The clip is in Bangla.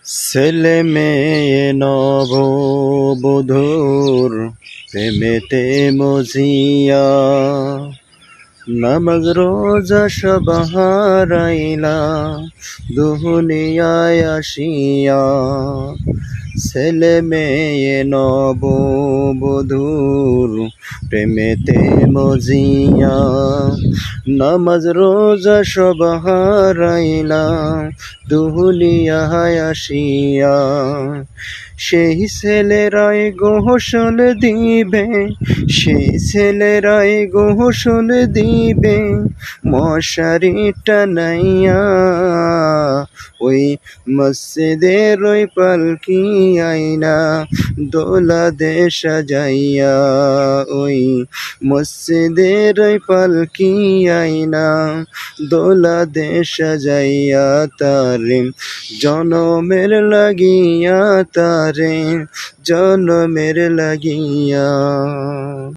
ছেলে মেয়ে নববধূর প্রেমেতে মজিয়া, নামাজ রোজা সব হারাইলা দুনিয়ায় আসিয়া। ছেলে মেয়ে নববধূর প্রেমেতে মজিয়া, নামাজ রোজা সব হারাইলা দুনিয়ায় আসিয়া। সেই ছেলেরাই গোসল দিবে, সেই ছেলেরাই গোসল দিবে মশারি টানাইয়া। ওই মসজিদের ওই পালকি আইনা দোলা দে সাজাইয়া, ওই মসজিদের ওই পালকি আইনা দোলা দে সাজাইয়া। তারে জনমের লাগিয়া, তারে জনমের লাগিয়া।